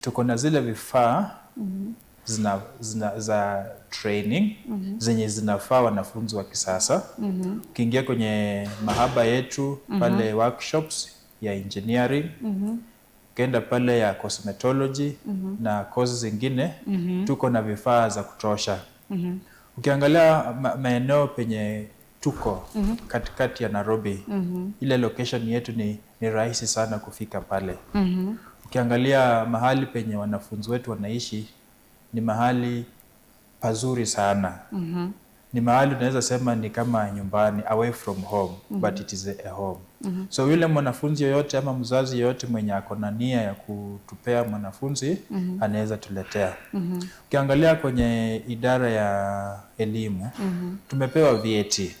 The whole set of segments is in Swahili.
tuko na zile vifaa za training zenye zinafaa wanafunzi wa kisasa. Ukiingia kwenye mahaba yetu pale workshops ya engineering, ukienda pale ya cosmetology na courses zingine, tuko na vifaa za kutosha. Ukiangalia maeneo penye tuko katikati ya Nairobi, ile location yetu ni rahisi sana kufika pale. Ukiangalia mahali penye wanafunzi wetu wanaishi ni mahali pazuri sana. Ni mahali unaweza sema ni kama nyumbani, away from home, but it is a home. So yule mwanafunzi yoyote ama mzazi yoyote mwenye ako na nia ya kutupea mwanafunzi anaweza tuletea. Ukiangalia kwenye idara ya elimu, tumepewa vyeti.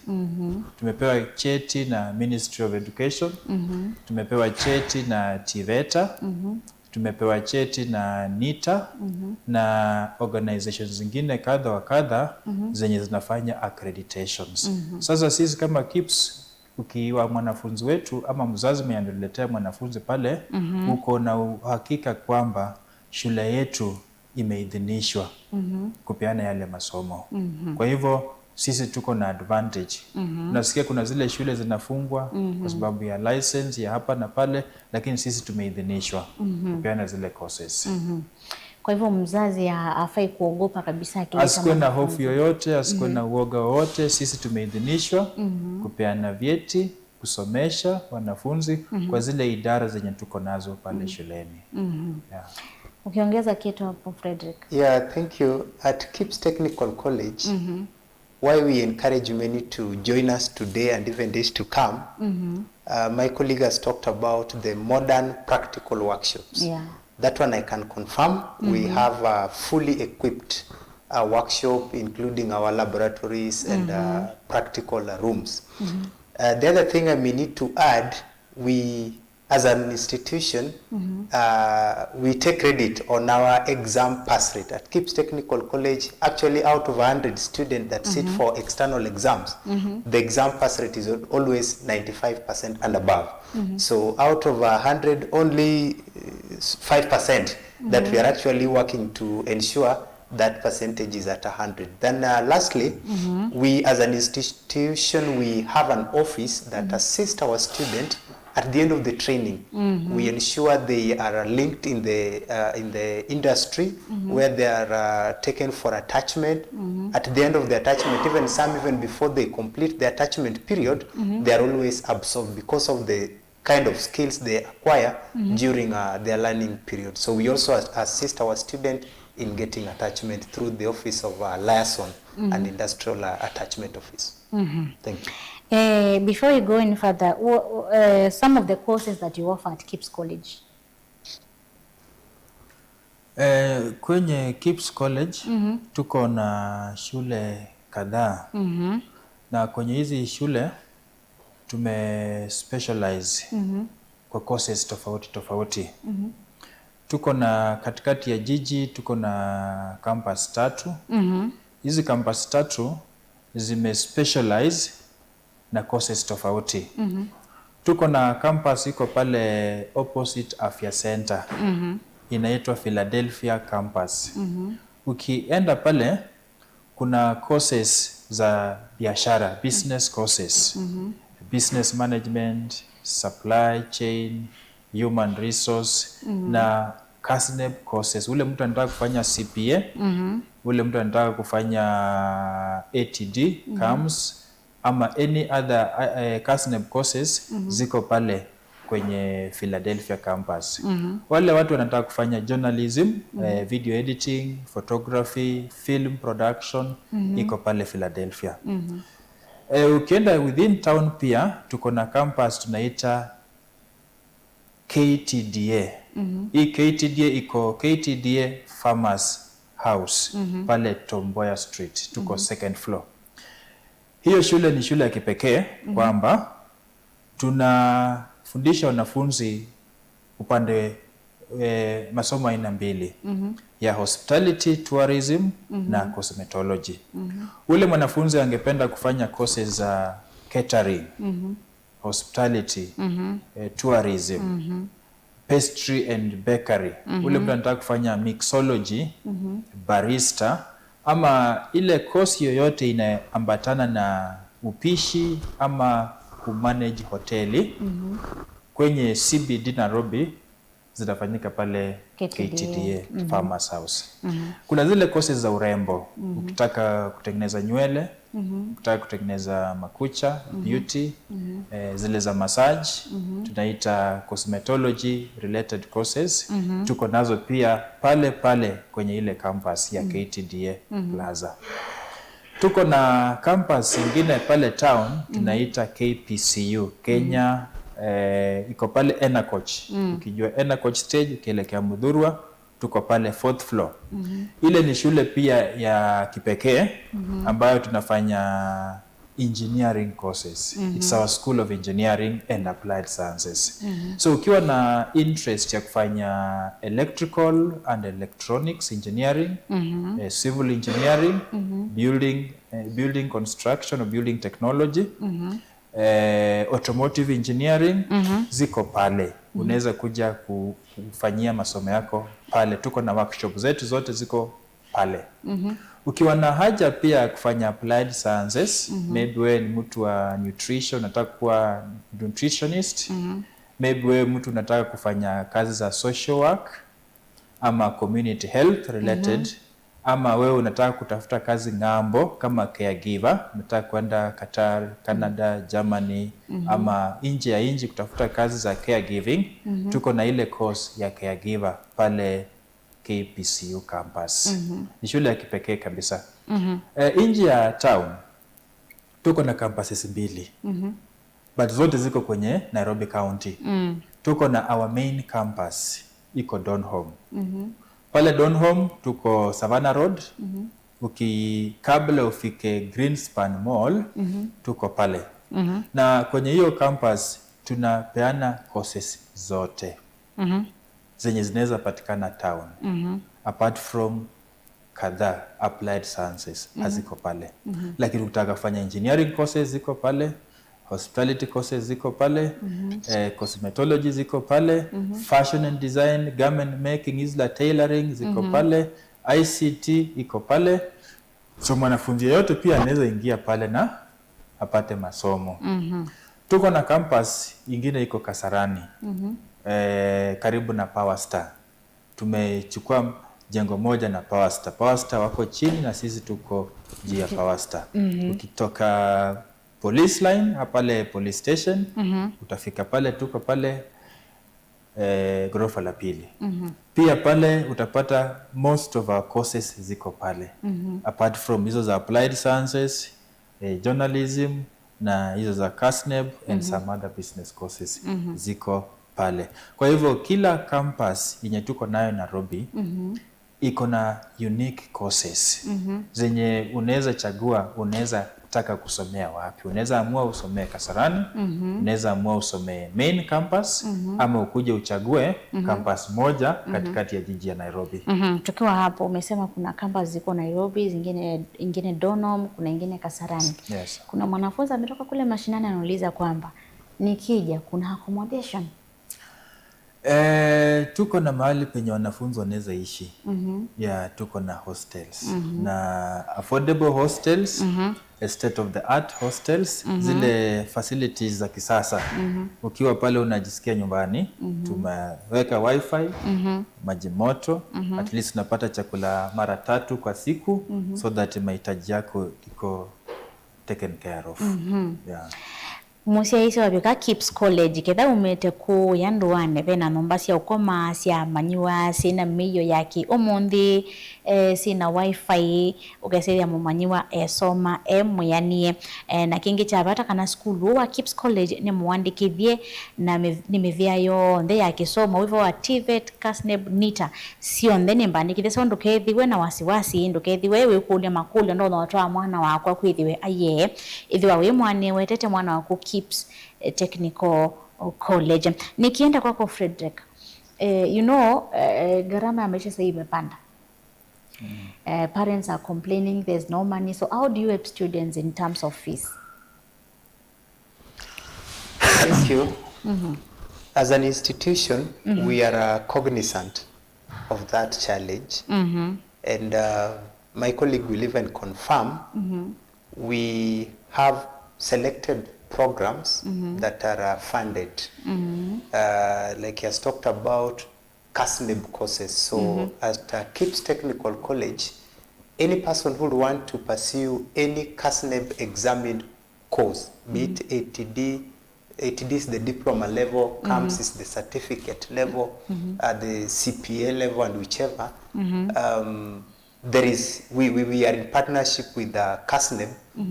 Tumepewa cheti na Ministry of Education, tumepewa cheti na TVETA, tumepewa cheti na NITA na organizations zingine kadha wa kadha zenye zinafanya accreditations. Sasa sisi kama KIPS, ukiwa mwanafunzi wetu ama mzazi mwenye mwanafunzi pale, uko na uhakika kwamba shule yetu imeidhinishwa kupeana yale masomo. Kwa hivyo sisi tuko na advantage. Nasikia kuna zile shule zinafungwa kwa sababu ya license ya hapa na pale, lakini sisi tumeidhinishwa kupeana zile courses. Kwa hivyo mzazi hafai kuogopa kabisa, asikuwe na hofu yoyote, asikuwe na uoga wowote. Sisi tumeidhinishwa kupeana vyeti, kusomesha wanafunzi kwa zile idara zenye tuko nazo pale shuleni. Ukiongeza kitu hapo Frederick? Yeah, thank you. At KIPS Technical College, why we encourage many to join us today and even days to come, my colleague has talked about the modern practical workshops. Yeah. That one I can confirm. We have a fully equipped workshop, including our laboratories and practical rooms. The other thing I may need to add, we as an institution, we take credit on our exam pass rate. At KIPS Technical College, actually out of 100 students that sit for external exams, the exam pass rate is always 95% and above. So out of 100, only 5% that we are actually working to ensure that percentage is at 100. Then lastly, we as an institution, we have an office that assists our students at the end of the training. We ensure they are linked in the industry where they are taken for attachment. At the end of the attachment, even before they complete the attachment period, they are always absorbed because of the kind of skills they acquire during their learning period. So we also assist our students in getting attachment through the office of Liaison and Industrial Attachment Office. Thank you. Before you go any further, some of the courses that you offer at KIPS College? Kwenye KIPS College tuko na shule kadhaa, na kwenye hizi shule tume specialize kwa courses tofauti tofauti. Tuko na katikati ya jiji, tuko na campus 3. Hizi campus 3 zime specialize na courses tofauti. Tuko na campus iko pale opposite Afya Center, inaitwa Philadelphia campus. Ukienda pale kuna courses za biashara, business courses, business management, supply chain, human resource na CASNEB courses. Ule mtu anataka kufanya CPA, ule mtu anataka kufanya ATD, CAMS, ama any other CASNEB courses ziko pale kwenye Philadelphia campus. Wale watu wanataka kufanya journalism, video editing, photography, film production, iko pale Philadelphia. Ukienda within town pia tuko na campus tunaita KTDA. Hii KTDA iko KTDA Farmers House pale Tom Mboya Street, tuko second floor. Hiyo shule ni shule ya kipekee kwamba tunafundisha wanafunzi upande masomo aina mbili, ya hospitality, tourism na cosmetology. Ule mwanafunzi angependa kufanya courses za catering, hospitality, tourism, pastry and bakery, ule mtu anataka kufanya mixology, barista, ama ile course yoyote inaambatana na upishi ama kumanage hoteli kwenye CBD Nairobi zitafanyika pale KTDA Farmers House. Kuna zile courses za urembo, ukitaka kutengeneza nywele, ukitaka kutengeneza makucha, beauty, zile za massage, tunaita cosmetology related courses. Tuko nazo pia pale pale kwenye ile campus ya KTDA Plaza. Tuko na campus ingine pale town tunaita KPCU, Kenya iko pale Enacoach. Ukijua Enacoach stage ukielekea Mudhurwa, tuko pale 4th floor. Ile ni shule pia ya kipekee ambayo tunafanya engineering courses. It's our school of engineering and applied sciences. So ukiwa na interest ya kufanya electrical and electronics engineering, civil engineering, building construction or building technology, automotive engineering, ziko pale. Unaweza kuja kufanyia masomo yako pale. Tuko na workshop zetu zote ziko pale. Ukiwa na haja pia kufanya applied sciences, maybe wewe ni mtu wa nutrition, unataka kuwa nutritionist, maybe wewe mtu unataka kufanya kazi za social work ama community health related, ama wewe unataka kutafuta kazi ng'ambo kama caregiver, unataka kwenda Qatar, Canada, Germany, ama nje ya nchi kutafuta kazi za caregiving, tuko na ile course ya caregiver pale KPCU campus. Ni shule ya kipekee kabisa. Nje ya town tuko na campuses mbili, but zote ziko kwenye Nairobi County. Tuko na our main campus iko Donholm. Pale Donholm tuko Savannah Road. Kabla ufike Greenspan Mall, tuko pale. Na kwenye hiyo campus tunapeana courses zote zenye zinaweza patikana town. Apart from kadhaa applied sciences haziko pale. Lakini ukitaka kufanya engineering courses ziko pale, hospitality courses ziko pale, cosmetology ziko pale, fashion and design, garment making, isla tailoring ziko pale, ICT iko pale. So mwanafunzi yeyote pia anaweza ingia pale na apate masomo. Tuko na campus ingine iko Kasarani, karibu na Power Star. Tumechukua jengo moja na Power Star. Power Star wako chini na sisi tuko juu ya Power Star. Ukitoka police line pale police station, utafika pale, tuko pale ghorofa la pili. Pia pale utapata most of our courses ziko pale. Apart from hizo za applied sciences, journalism na hizo za CASNEB and some other business courses ziko pale. Kwa hivyo kila campus yenye tuko nayo Nairobi iko na unique courses zenye unaweza chagua, unaweza taka kusomea wapi. Unaweza amua usomee Kasarani, unaweza amua usomee main campus, ama ukuje uchague campus moja katikati ya jiji ya Nairobi. Tukiwa hapo umesema kuna campus ziko Nairobi, ingine Donholm, kuna ingine Kasarani. Yes. Kuna mwanafunzi ametoka kule mashinani anauliza kwamba nikija kuna accommodation? Tuko na mahali penye wanafunzi wanaweza ishi. Tuko na hostels na affordable hostels, state of the art hostels, zile facilities za kisasa. Ukiwa pale unajisikia nyumbani. Tumeweka wifi, maji moto, at least unapata chakula mara 3 kwa siku, so that mahitaji yako iko taken care of. Musia isi wabika Kips College ketha umete ku yanduane bena nombasi ya ukoma siya manyiwa sina miyo yaki omondi sina wifi ukesiri ya mumanyiwa soma muyanie na kingi chabata kana skulu wa Kips College ni muwandi kivye na nimevia yo nde yaki soma wivo wa TVET, CASNEB, NITA sio nde nimbani kide so ndukethiwe na wasiwasi ndukethiwe wikulia makulia ndo watoa mwana wako kwithiwe aye ithiwa we mwane wetete mwana wako Kips Technical College. Nikienda kwako Frederick, gharama ya maisha sasa imepanda. Parents are complaining there's no money. So how do you help students in terms of fees? Thank you. As an institution, we are cognizant of that challenge. And my colleague will even confirm, we have selected programs that are funded. Like he has talked about CASNEB courses. So at KIPS Technical College, any person who would want to pursue any CASNEB examined course, be it ATD, ATD is the diploma level, CAMS is the certificate level, the CPA level, and whichever. There is, we are in partnership with CASNEB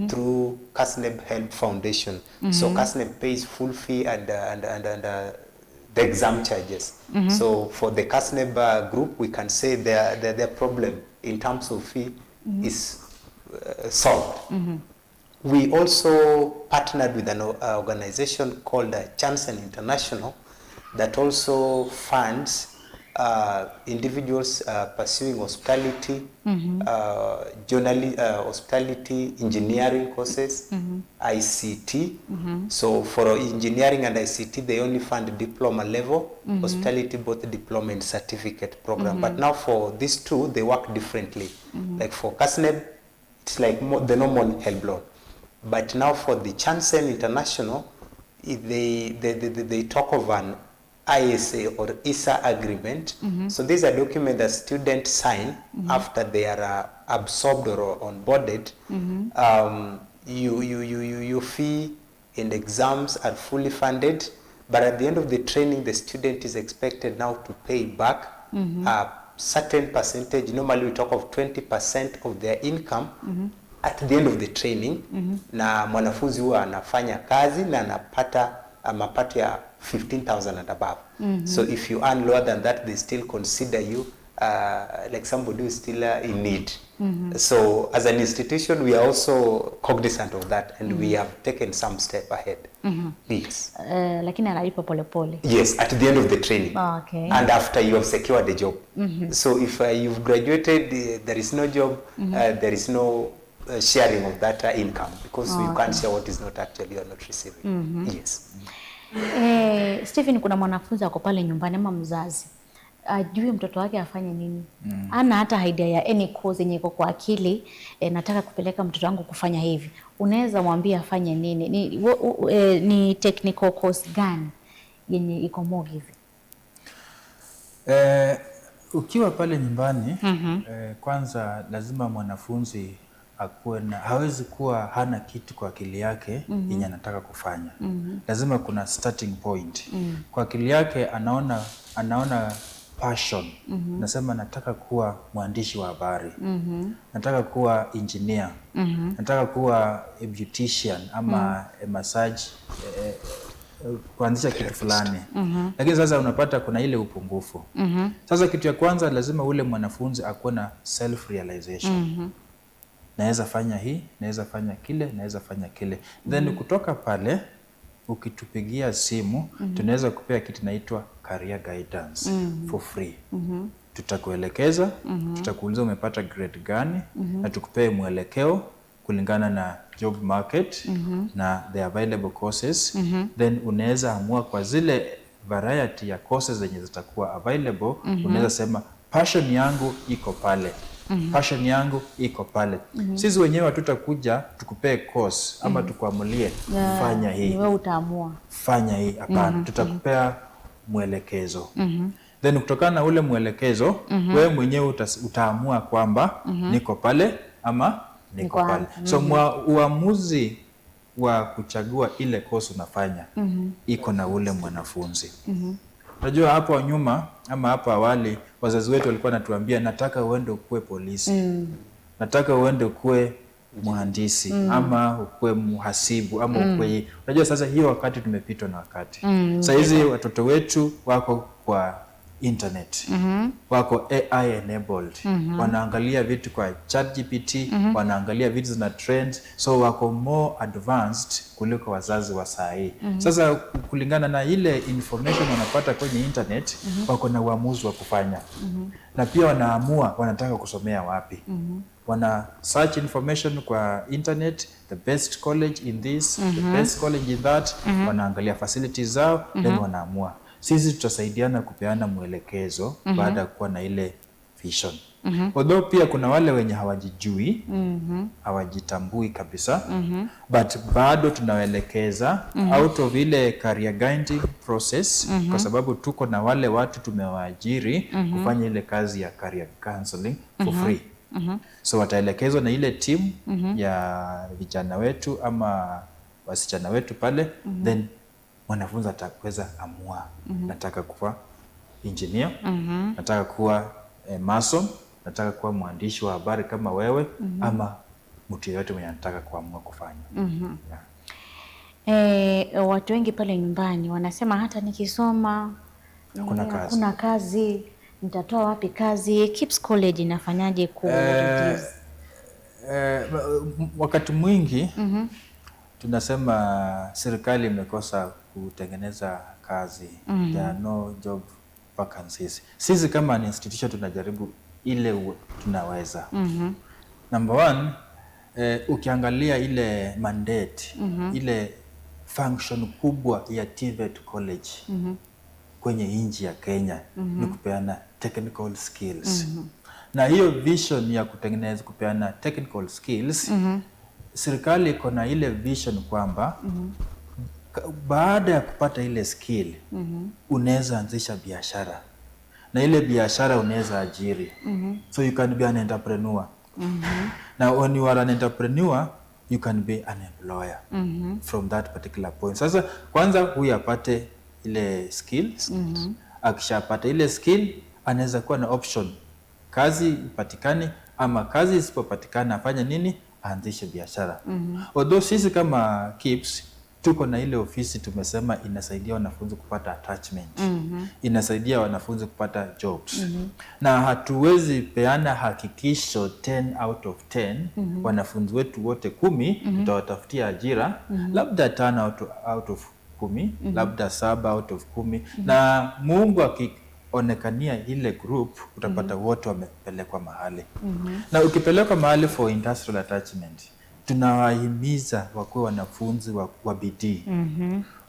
through CASNEB Help Foundation. So CASNEB pays full fee and the exam charges. So for the CASNEB group, we can say their problem in terms of fee is solved. We also partnered with an organization called Chansen International that also funds individuals pursuing hospitality, hospitality engineering courses, ICT. So for engineering and ICT, they only fund diploma level, hospitality both diploma and certificate program. But now for these two, they work differently. Like for CASNEB, it's like the normal HELB loan. But now for the Chansen International, they talk of an ISA or ISA agreement. So these are documents that students sign after they are absorbed or onboarded. Your fee and exams are fully funded, but at the end of the training, the student is expected now to pay back a certain percentage. Normally we talk of 20% of their income at the end of the training. Na mwanafunzi huwa anafanya kazi na anapata mapato ya 15,000 and above. So if you earn lower than that, they still consider you like somebody who is still in need. So as an institution, we are also cognizant of that, and we have taken some step ahead. Yes. Lakini analipa pole pole. Yes, at the end of the training. Okay. And after you have secured a job. So if you've graduated, there is no job, there is no sharing of that income, because you can't share what is not actually you are not receiving. Yes. Stephen, kuna mwanafunzi ako pale nyumbani ama mzazi ajue mtoto wake afanye nini. Ana hata idea ya any course yenye iko kwa akili, nataka kupeleka mtoto wangu kufanya hivi. Unaweza mwambia afanye nini? Ni technical course gani yenye iko more hivi? Ukiwa pale nyumbani, kwanza lazima mwanafunzi akuwe na, hawezi kuwa hana kitu kwa akili yake yenye anataka kufanya. Lazima kuna starting point. Kwa akili yake anaona passion. Nasema nataka kuwa mwandishi wa habari. Nataka kuwa engineer. Nataka kuwa a beautician ama a massage, kuanzisha kitu fulani. Lakini sasa unapata kuna ile upungufu. Sasa kitu ya kwanza lazima ule mwanafunzi akuwe na self realization. Naweza fanya hii, naweza fanya kile, naweza fanya kile. Then kutoka pale ukitupigia simu, tunaweza kupea kitu inaitwa career guidance for free. Tutakuelekeza, tutakuuliza umepata grade gani, na tukupee mwelekeo kulingana na job market na the available courses. Then unaweza amua kwa zile variety ya courses zenye zitakuwa available, unaweza sema passion yangu iko pale. Passion yangu iko pale. Sisi wenyewe hatutakuja tukupee course ama tukuamulie fanya hii. Wewe utaamua. Fanya hii, hapana. Tutakupea mwelekezo. Then kutokana na ule mwelekezo, wewe mwenyewe utaamua kwamba niko pale ama niko pale. So uamuzi wa kuchagua ile course unafanya iko na ule mwanafunzi. Unajua hapo nyuma ama hapo awali wazazi wetu walikuwa natuambia nataka uende ukue polisi. Nataka uende ukue mhandisi ama ukue muhasibu ama ukue. Unajua sasa hiyo wakati tumepitwa na wakati. Sasa hizi watoto wetu wako kwa internet. Wako AI enabled. Wanaangalia vitu kwa ChatGPT, wanaangalia vitu zina trend, so wako more advanced kuliko wazazi wa saa hii. Sasa kulingana na ile information wanapata kwenye internet, wako na uamuzi wa kufanya. Na pia wanaamua wanataka kusomea wapi. Wana search information kwa internet, the best college in this, the best college in that, wanaangalia facilities zao, then wanaamua. sisi tutasaidiana kupeana mwelekezo baada ya kuwa na ile vision. Although pia kuna wale wenye hawajijui, hawajitambui kabisa, but bado tunawaelekeza out of ile career guiding process, kwa sababu tuko na wale watu tumewaajiri kufanya ile kazi ya career counseling for free. So wataelekezwa na ile team ya vijana wetu ama wasichana wetu pale, then mwanafunzi ataweza amua, nataka kuwa engineer, nataka kuwa mason, nataka kuwa mwandishi wa habari kama wewe, ama mtu yeyote mwenye anataka kuamua kufanya. Watu wengi pale nyumbani wanasema hata nikisoma hakuna kazi, nitatoa wapi kazi? KIPS College inafanyaje ku reduce? Wakati mwingi tunasema serikali imekosa kutengeneza kazi. There are no job vacancies. Sisi kama an institution tunajaribu ile tunaweza. Number one, ukiangalia ile mandate, ile function kubwa ya TVET College kwenye nchi ya Kenya ni kupeana technical skills. Na hiyo vision ya kutengeneza kupeana technical skills, serikali iko na ile vision kwamba baada ya kupata ile skill unaweza anzisha biashara, na ile biashara unaweza ajiri. So you can be an entrepreneur. Now when you are an entrepreneur, you can be an employer from that particular point. Sasa kwanza huyu apate ile skills. Akishapata ile skill, anaweza kuwa na option, kazi ipatikane ama kazi isipopatikana afanye nini? Aanzishe biashara. Although sisi kama KIPS tuko na ile ofisi tumesema inasaidia wanafunzi kupata attachment, inasaidia wanafunzi kupata jobs, na hatuwezi peana hakikisho 10 out of 10 wanafunzi wetu wote 10 tutawatafutia ajira, labda 5 out of 10, labda 7 out of 10, na Mungu akionekania ile group utapata wote wamepelekwa mahali. Na ukipelekwa mahali for industrial attachment, tunawahimiza wakuwe wanafunzi wa bidii,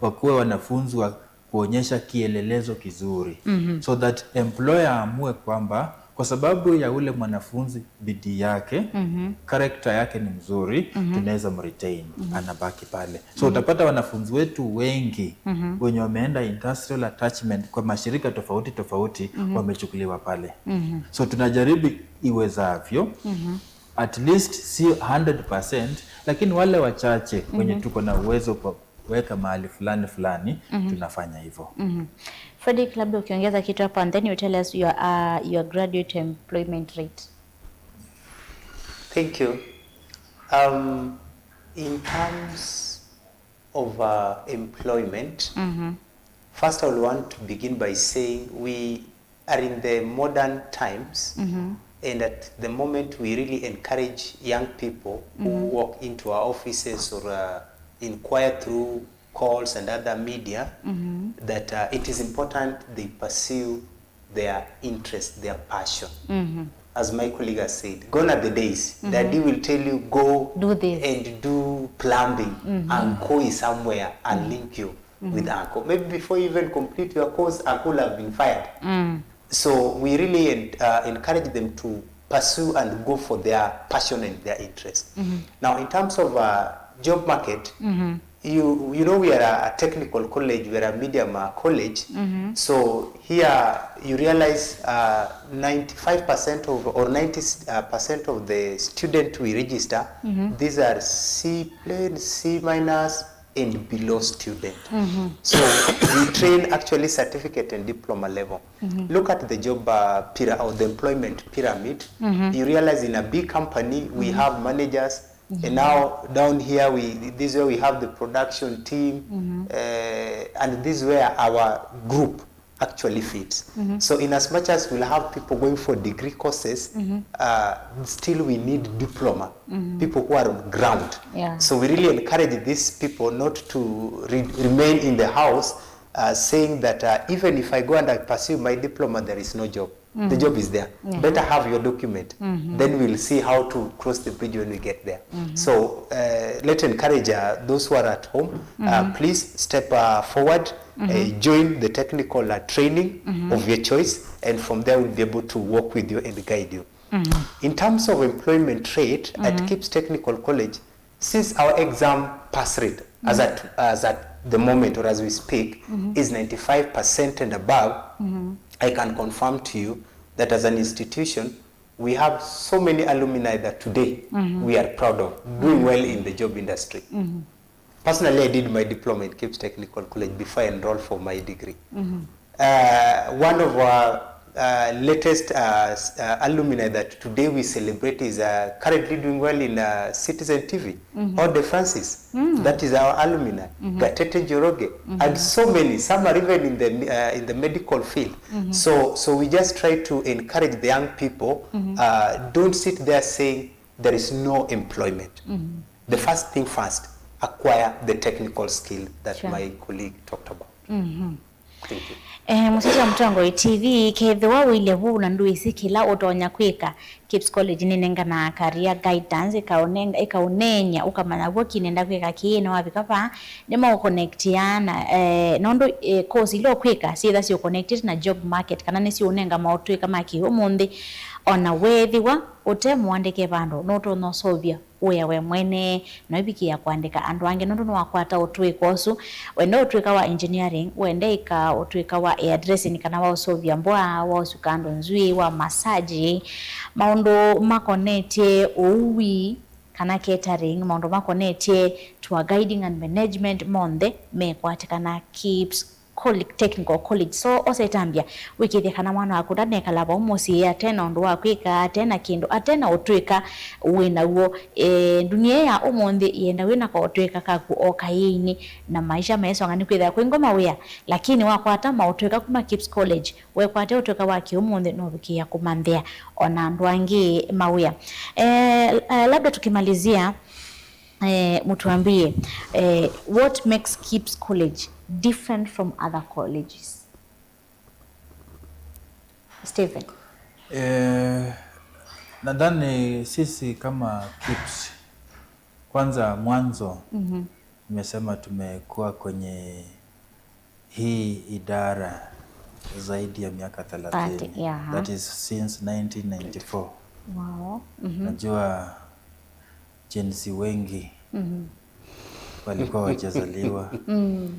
wakuwe wanafunzi wa kuonyesha kielelezo kizuri, so that employer amue kwamba kwa sababu ya ule mwanafunzi bidii yake, character yake ni mzuri, tunaweza mretain, anabaki pale. So utapata wanafunzi wetu wengi wenye wameenda industrial attachment kwa mashirika tofauti tofauti wamechukuliwa pale. So tunajaribu iwezavyo, at least si 100%, lakini wale wachache wenye tuko na uwezo kwa kuweka mahali fulani fulani tunafanya hivyo. Fredrick, labda ukiongeza kitu hapa, and then you tell us your graduate employment rate. Thank you. In terms of employment, first I will want to begin by saying we are in the modern times, and at the moment we really encourage young people who walk into our offices or inquire through calls and other media that it is important they pursue their interest, their passion. As my colleague has said, gone are the days Daddy will tell you go do this and do plumbing, Uncle is somewhere and link you with Uncle. Maybe before you even complete your course, Uncle have been fired. So we really encourage them to pursue and go for their passion and their interest. Now, in terms of job market, you know we are a technical college, we are a medium college. So here you realize 95% of or 90% of the students we register, these are C+, C-, and below student. So we train actually certificate and diploma level. Look at the job pyramid or the employment pyramid. You realize in a big company we have managers, and now down here this is where we have the production team, and this is where our group actually fits. So in as much as we'll have people going for degree courses, still we need diploma, people who are on ground. So we really encourage these people not to remain in the house saying that even if I go and I pursue my diploma, there is no job. The job is there. Better have your document. Then we'll see how to cross the bridge when we get there. So let's encourage those who are at home, please step forward join the technical training of your choice, and from there we'll be able to work with you and guide you. In terms of employment rate at KIPS Technical College, since our exam pass rate as at the moment or as we speak is 95% and above, I can confirm to you that as an institution, we have so many alumni that today we are proud of doing well in the job industry. Personally, I did my diploma in KIPS Technical College before I enrolled for my degree. One of our latest alumni that today we celebrate is currently doing well in Citizen TV, Ode Francis. That is our alumni. Gatete Joroge, and so many. Some are even in the medical field. So we just try to encourage the young people. Don't sit there saying there is no employment. The first thing first, acquire the technical skill that my colleague talked about. Thank you. Musisha Mtongo TV kethwa wile huu na ndu isi kila utonya kwika KIPS College ninenga na career guidance ikaunenya ukamanya woki nenda kwika kiino wabikapa nima uconnectiana nondo course ilo kwika sitha si connected na job market kana nisi unenga mautu kama kihomundi ona wethiwa utemwandike bandu noto no solvia uya we mwene no ibikia kwandika andu ange nondo no wakwata utwika osu wende utwika wa engineering wende ika utwika wa addressing kana wa solvia mbwa wa usukando nzui wa massage maundo makonete uwi kana catering maundo makonete tour guiding and management monde me kwatikana KIPS Technical College. So osetambia wikithia kana mwana waku ndaneka laba umusi atena ndu wakwika atena kindu atena utwika wina uo dunia ya umundi yenda wina ka utwika kaku okaini na maisha meso ngani kwithia kwingoma wia lakini wakwata mautwika kuma KIPS College we kwate utwika waki umundi no bikia kumanthia ona ndu angi mawia labda tukimalizia mutuambie what makes KIPS College different from other colleges? Stephen. Nadhani sisi kama KIPS kwanza mwanzo nimesema tumekuwa kwenye hii idara zaidi ya miaka 30. That is since 1994. Wow. Najua jensi wengi walikuwa wajazaliwa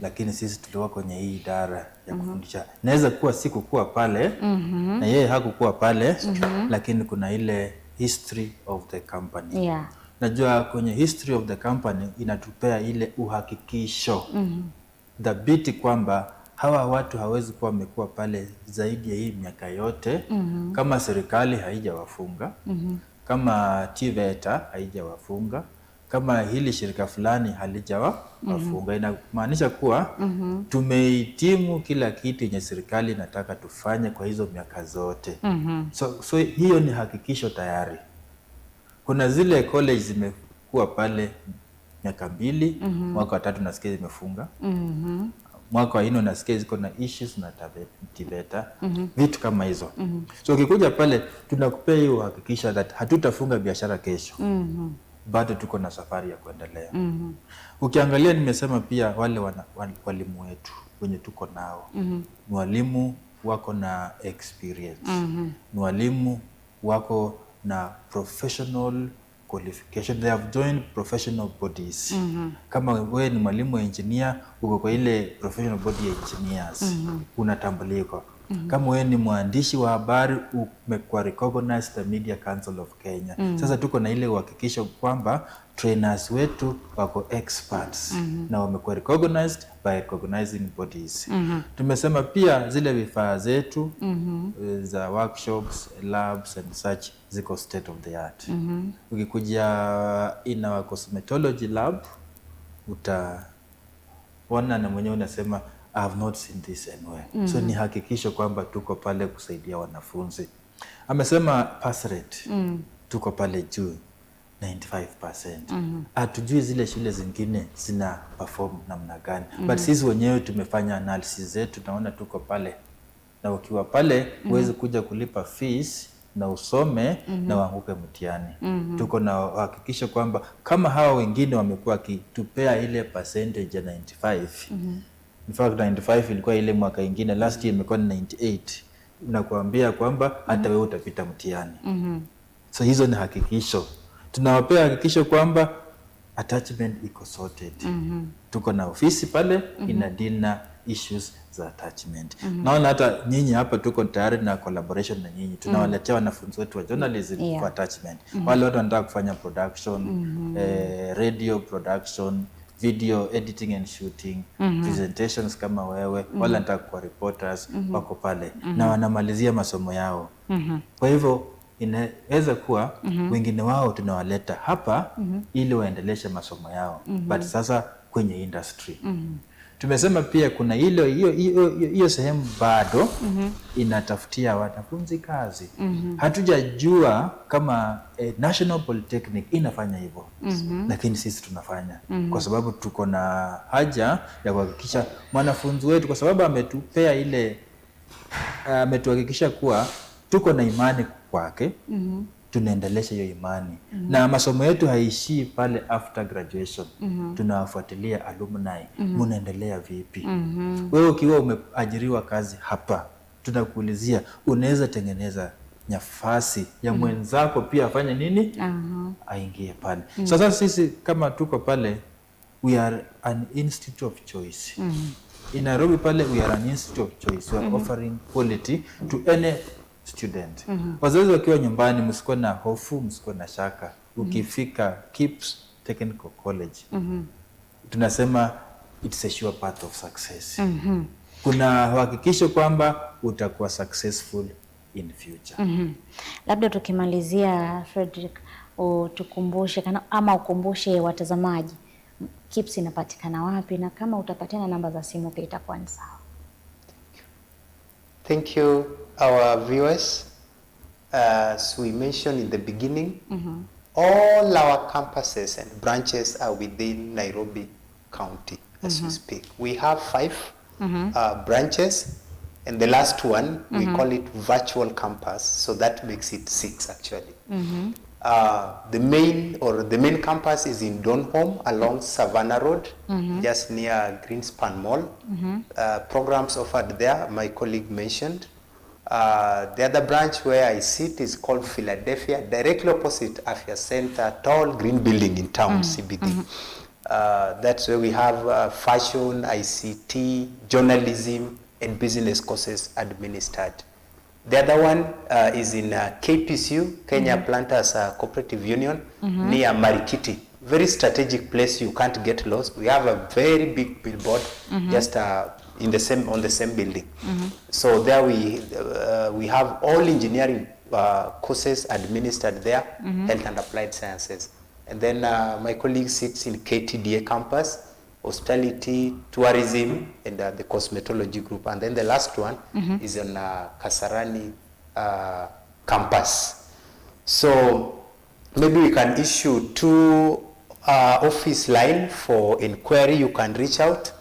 lakini sisi tulikuwa kwenye hii idara ya kufundisha. Naweza kuwa sikukuwa pale na yeye hakukuwa pale lakini kuna ile history of the company. Najua kwenye history of the company inatupea ile uhakikisho dhabiti kwamba hawa watu hawezi kuwa wamekuwa pale zaidi ya hii miaka yote kama serikali haijawafunga, kama TVETA haijawafunga, kama hili shirika fulani halijawafunga. Inamaanisha kuwa tumehitimu kila kitu yenye serikali inataka tufanye kwa hizo miaka zote. So hiyo ni hakikisho tayari. Kuna zile college zimekuwa pale miaka 2, mwaka wa 3 nasikia zimefunga. Mwaka wa 4 nasikia ziko na issues na TVETA, vitu kama hizo. So ukikuja pale tunakupea hiyo hakikisha that hatutafunga biashara kesho. Bado tuko na safari ya kuendelea. Ukiangalia nimesema pia wale walimu wetu wenye tuko nao. Ni walimu wako na experience. Ni walimu wako na professional qualification. They have joined professional bodies. Kama wewe ni mwalimu wa engineer, uko kwa ile professional body ya engineers, unatambulika. Kama wewe ni mwandishi wa habari, umekuwa recognized the Media Council of Kenya. Sasa tuko na ile uhakikisho kwamba trainers wetu wako experts na wamekuwa recognized by recognizing bodies. Tumesema pia zile vifaa zetu za workshops, labs and such ziko state of the art. Ukikuja in our cosmetology lab utaona na mwenyewe unasema I have not seen this anywhere. So ni hakikisho kwamba tuko pale kusaidia wanafunzi. Amesema pass rate tuko pale juu 95%. Hatujui zile shule zingine zina perform namna gani. But sisi wenyewe tumefanya analysis zetu, tunaona tuko pale. Na ukiwa pale uweze kuja kulipa fees na usome na uanguke mtihani. Tuko na hakikisho kwamba kama hawa wengine wamekuwa kitupea ile percentage ya 95, In fact 95 ilikuwa ile mwaka ingine, last year imekuwa 98. Nakuambia kwamba hata wewe utapita mtihani. So hizo ni hakikisho. Tunawapea hakikisho kwamba attachment iko sorted. Tuko na ofisi pale ina deal na issues za attachment. Naona hata nyinyi hapa tuko tayari na collaboration na nyinyi. Tunawaletea wanafunzi wetu wa journalism for attachment. Wale watu wanataka kufanya production, radio production, video editing and shooting, presentations kama wewe, wale wanataka kuwa reporters, wako pale na wanamalizia masomo yao. Kwa hivyo inaweza kuwa wengine wao tunawaleta hapa ili waendeleshe masomo yao, but sasa kwenye industry. Tumesema pia kuna hiyo sehemu bado inatafutia wanafunzi kazi. Hatujajua kama National Polytechnic inafanya hivyo, lakini sisi tunafanya kwa sababu tuko na haja ya kuhakikisha mwanafunzi wetu, kwa sababu ametupea ile ametuhakikisha kuwa tuko na imani kwake, tunaendelesha hiyo imani. Na masomo yetu haishii pale after graduation. Tunawafuatilia alumni, munaendelea vipi? Wewe ukiwa umeajiriwa kazi hapa, tunakuulizia unaweza tengeneza nafasi ya mwenzako pia afanye nini? Aingie pale. Sasa sisi kama tuko pale, we are an institute of choice. In Nairobi pale, we are an institute of choice. We are offering quality to any student. Wazazi wakiwa nyumbani, msikuwe na hofu, msikuwe na shaka. Ukifika KIPS Technical College, tunasema it's a sure path of success. Kuna hakikisho kwamba utakuwa successful in future. Labda tukimalizia, Frederick, utukumbushe ama ukumbushe watazamaji KIPS inapatikana wapi, na kama utapatiana namba za simu pia itakuwa ni sawa. Thank you, our viewers. As we mentioned in the beginning, all our campuses and branches are within Nairobi County as we speak. We have 5 branches, and the last one, we call it virtual campus, so that makes it 6 actually. The main campus is in Donholm along Savannah Road, just near Greenspan Mall. Programs offered there, my colleague mentioned. The other branch where I sit is called Philadelphia, directly opposite Afya Center, tall green building in town, CBD. That's where we have fashion, ICT, journalism, and business courses administered. The other one is in KPCU, Kenya Planters Cooperative Union, near Marikiti. Very strategic place, you can't get lost. We have a very big billboard just on the same building. So there we have all engineering courses administered there, health and applied sciences. And then my colleague sits in KTDA campus, hospitality, tourism, and the cosmetology group. And then the last one is on Kasarani campus. So maybe we can issue 2 office line for inquiry. You can reach out,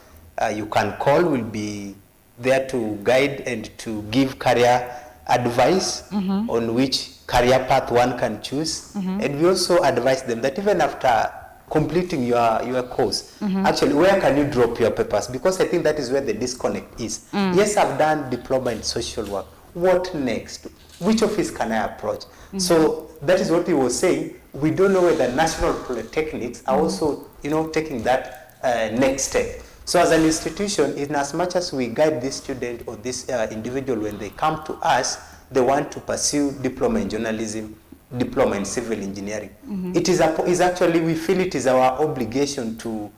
you can call. We'll be there to guide and to give career advice on which career path one can choose. And we also advise them that even after completing your course, actually, where can you drop your papers? Because I think that is where the disconnect is. Yes, I've done diploma in social work. What next? Which office can I approach? So that is what he was saying. We don't know whether national polytechnics are also, taking that next step. So as an institution, in as much as we guide this student or this individual when they come to us, they want to pursue diploma in journalism, diploma in civil engineering. It is actually, we feel it is our obligation to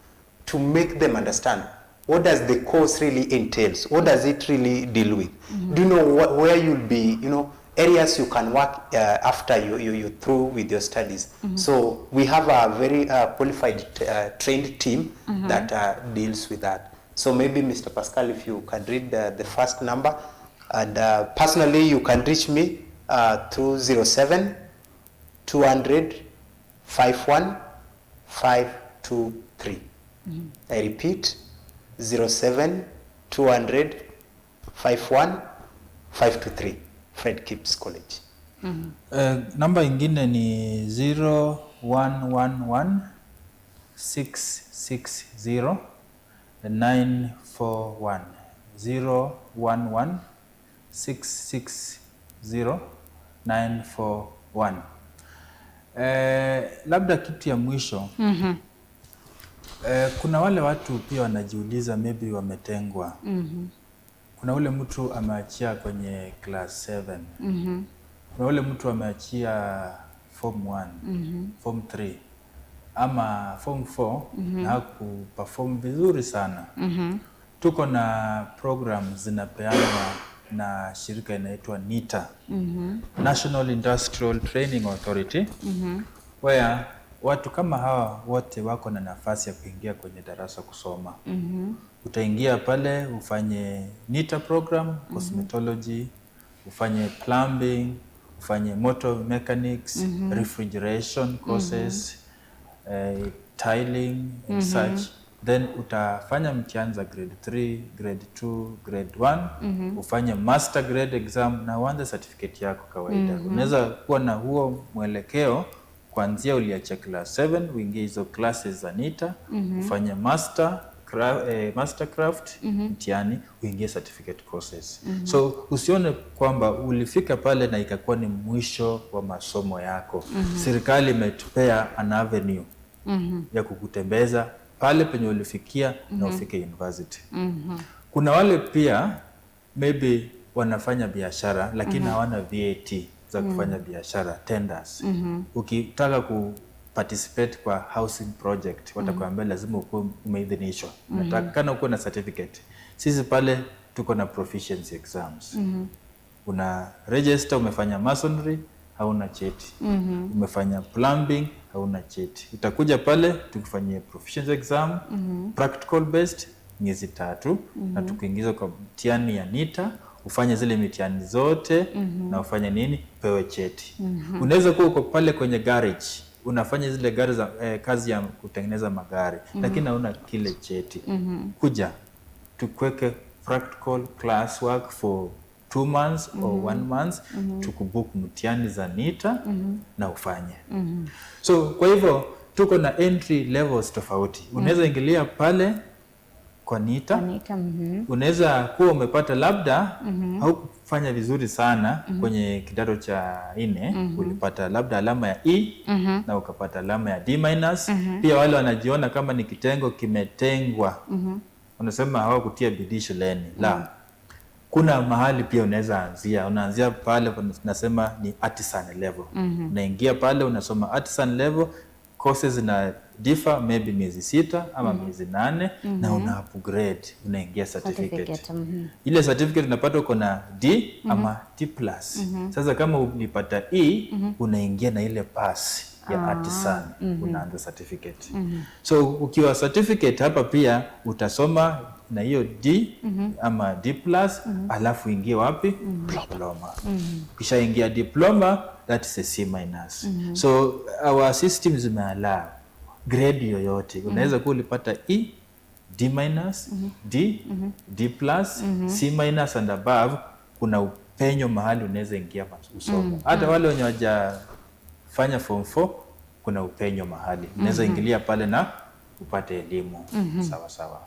make them understand what does the course really entails, what does it really deal with. Do you know where you'll be, areas you can work after you're through with your studies. So we have a very qualified trained team that deals with that. So maybe Mr. Pascal, if you can read the first number, and personally you can reach me through 07 200 51 523. I repeat, 07 200 51 523. Fred KIPS College. Namba ingine ni 0111 660 94 941 011 660 941. Labda kitu ya mwisho, kuna wale watu pia wanajiuliza maybe wametengwa. Kuna ule mtu ameachia kwenye class 7. Kuna ule mtu ameachia form 1, form 3 ama form 4 na hakuperform vizuri sana. Tuko na program zinapeanwa na shirika inaitwa NITA, National Industrial Training Authority, where watu kama hawa wote wako na nafasi ya kuingia kwenye darasa kusoma. Utaingia pale ufanye NITA program, cosmetology, ufanye plumbing, ufanye motor mechanics, refrigeration courses, tiling and such. Then utafanya mtihani za grade 3, grade 2, grade 1, ufanye master grade exam na uanze certificate yako kawaida. Unaweza kuwa na huo mwelekeo kuanzia uliacha class 7 uingie hizo classes za NITA, ufanye mastercraft, mtihani, uingie certificate courses. So usione kwamba ulifika pale na ikakuwa ni mwisho wa masomo yako. Serikali imetupea an avenue ya kukutembeza pale penye ulifikia na ufike university. Kuna wale pia maybe wanafanya biashara lakini hawana VAT za kufanya biashara, tenders. Ukitaka participate kwa housing project, watakuambia lazima ukuwe umeidhinishwa. Unatakana ukuwe na certificate. Sisi pale tuko na proficiency exams. Una register, umefanya masonry, hauna cheti. Umefanya plumbing, hauna cheti. Utakuja pale tukufanyie proficiency exam, practical based, miezi 3, na tukuingiza kwa mtihani ya NITA, ufanye zile mitihani zote, na ufanye nini? Pewe cheti. Unaweza kuwa uko pale kwenye garage, unafanya zile gari za kazi ya kutengeneza magari, lakini hauna kile cheti. Kuja tukweke practical class work for 2 months or 1 month, tukubook mtihani za NITA na ufanye. So kwa hivyo tuko na entry levels tofauti. Unaweza ingilia pale kwa NITA, unaweza kuwa umepata labda haukufanya vizuri sana kwenye kidato cha 4, ulipata labda alama ya E na ukapata alama ya D-. Pia wale wanajiona kama ni kitengo kimetengwa, wanasema hawakutia bidii shuleni. La, kuna mahali pia unaweza anzia. Unaanzia pale tunasema ni artisan level. Unaingia pale unasoma artisan level, courses na differ maybe miezi 6 ama miezi 8, na una upgrade, unaingia certificate. Ile certificate unapata uko na D ama D+. Sasa kama ulipata E, unaingia na ile pass ya artisan, unaanza certificate. So ukiwa certificate hapa pia utasoma na hiyo D ama D+, alafu ingie wapi? Diploma. Kisha ingia diploma, that is a C-. So our system zimeallow grade yoyote. Unaweza kuwa ulipata E, D-, D, D+, C- and above. Kuna upenyo mahali unaweza ingia usomo. Hata wale wenye wajafanya form 4, kuna upenyo mahali unaweza ingilia pale na upate elimu sawa sawa.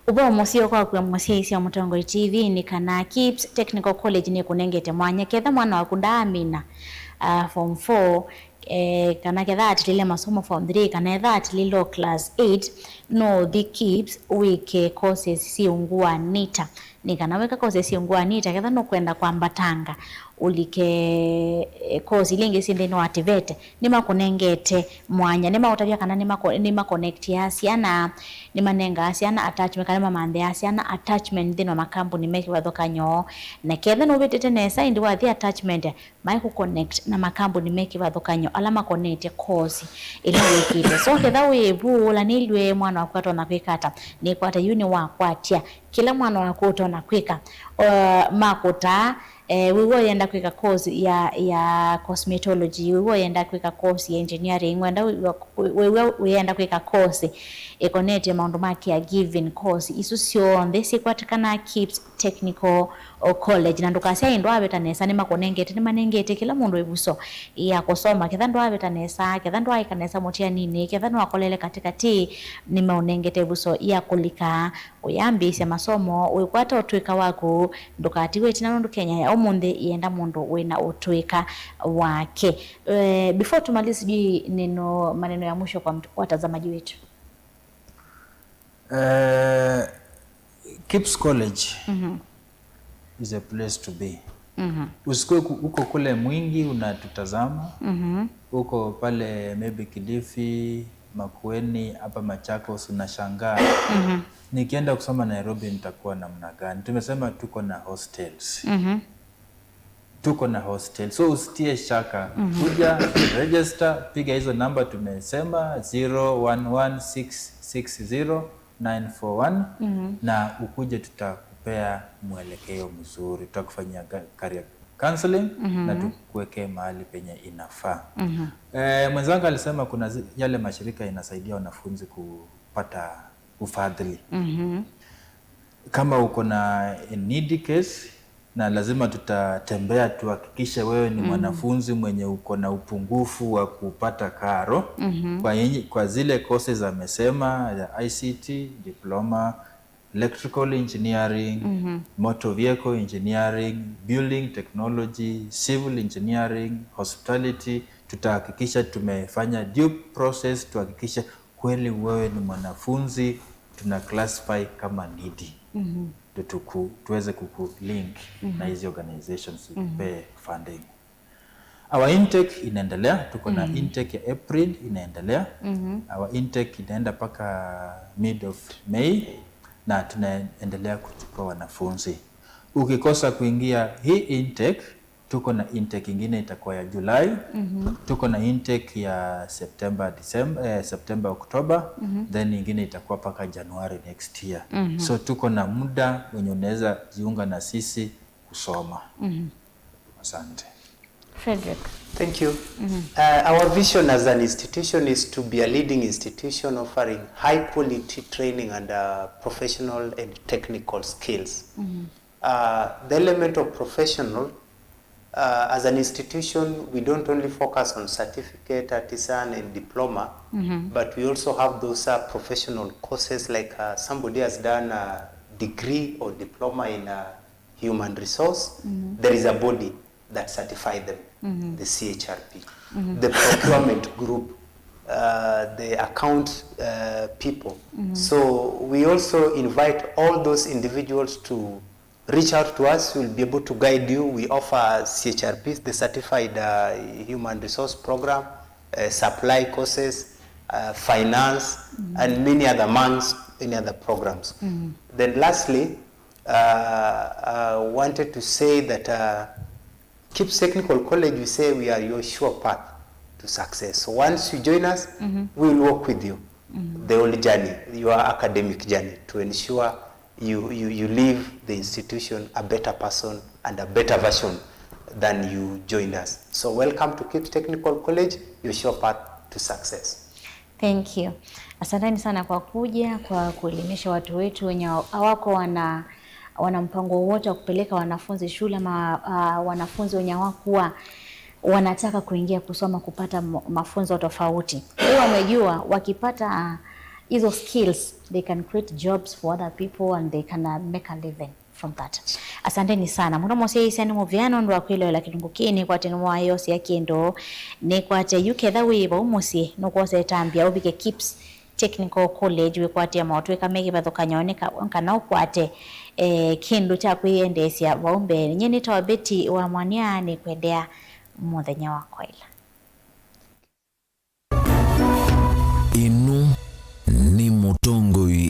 Ubo musio kwa kwa musia isi ya Mutongoi TV ni kana KIPS Technical College ni kunengete mwanya ketha mwana wa kundamina form 4 kana ketha atilile masomo form 3 kana ketha atililo class 8 no the KIPS wike courses si ungua NITA ni kana weka courses si ungua NITA ketha no kwenda kwa Mbatanga ulike course ilingi sinde no activate nima kunengete mwanya nima utavya kana nima connect yasiana nima nenga yasiana attachment kana mamande yasiana attachment thino makambuni meki wathokanyo na ketha no betete nesa indi wa the attachment mai ku connect na makambuni meki wathokanyo alama connect course ile wikite so ketha webu la nilwe mwana wakwato na kwikata ni kwata uni wa kwatia kila mwana wakwato na kwika makuta wewe yenda kwika course ya cosmetology, wewe yenda kwika course ya engineering, wewe yenda kwika course ekonete maundu make ya given course isusio ndesi kwatikana KIPS Technical college na ndukasya indu abetanesa ni makonengete ni manengete kila mundu ibuso ya kusoma ketha ndu abetanesa ketha ndu aikanesa motia nini ketha ndu akolele katikati ni maonengete ibuso ya kulika uyambisya masomo wikwata utwika waku ndukatiwe tina ndu Kenya ya omunde yenda mundu wina utwika wake. Before tumalize sijui maneno ya mwisho kwa watazamaji wetu. KIPS College is a place to be. Usikue uko kule Mwingi unatutazama. Uko pale maybe Kilifi, Makueni, hapa Machakos unashangaa. Nikienda kusoma Nairobi nitakuwa namna gani? Tumesema tuko na hostels. Tuko na hostel. So usitie shaka. Kuja register, piga hizo namba tumesema 011660 na ukuje tutakupea mwelekeo mzuri. Tutakufanyia career counseling na tukuweke mahali penye inafaa. Mwenzangu alisema kuna yale mashirika inasaidia wanafunzi kupata ufadhili. Kama uko na needy case na lazima tutatembea tuhakikishe wewe ni mwanafunzi mwenye uko na upungufu wa kupata karo kwa zile courses amesema ya ICT, diploma, electrical engineering, motor vehicle engineering, building technology, civil engineering, hospitality. Tutahakikisha tumefanya due process tuhakikishe kweli wewe ni mwanafunzi tuna classify kama needy. Tuweze kukulink na hizi organizations pay funding. Our intake inaendelea, tuko na intake ya April inaendelea. Our intake inaenda paka mid of May na tunaendelea kuchukua wanafunzi. Ukikosa kuingia hii intake, tuko na intake ingine itakuwa ya July. Tuko na intake ya September, October, then ingine itakuwa paka January next year. So tuko na muda wenye unaweza jiunga na sisi kusoma. Asante. Frederick. Thank you. Our vision as an institution is to be a leading institution offering high quality training and professional and technical skills. The element of professional, as an institution, we don't only focus on certificate, artisan, and diploma, but we also have those professional courses like somebody has done a degree or diploma in human resource. There is a body that certifies them, the CHRP, the procurement group, the account people. So we also invite all those individuals to reach out to us. We'll be able to guide you. We offer CHRPs, the Certified Human Resource Program, supply courses, finance, and many other programs. Then lastly, I wanted to say that KIPS Technical College, we say we are your sure path to success. So once you join us, we will work with you the whole journey, your academic journey, to ensure you leave the institution a better person and a better version than you joined us. So welcome to KIPS Technical College, your sure path to success. Thank you. Asanteni sana kwa kuja, kwa kuelimisha watu wetu wenye hawako wana mpango wote wa kupeleka wanafunzi shule ama wanafunzi wenye hawakuwa wanataka kuingia kusoma kupata mafunzo tofauti. Wao wamejua wakipata hizo skills they can create jobs for other people and they can make a living from that. Asanteni sana. Muno mose isani muvyano ndo akwilo la kitungukini kwa tenwa yose yakiendo ne kwa te yuketha wiba umusi no kwose tambia ubike KIPS Technical College we kwatia maotwe kamege bathokanyoneka kana ukwate kindu cha kwiendesya waumbe nyene tawabeti wa mwaniani kwendea muthenya wa kwaila. Inu ni Mutongoi.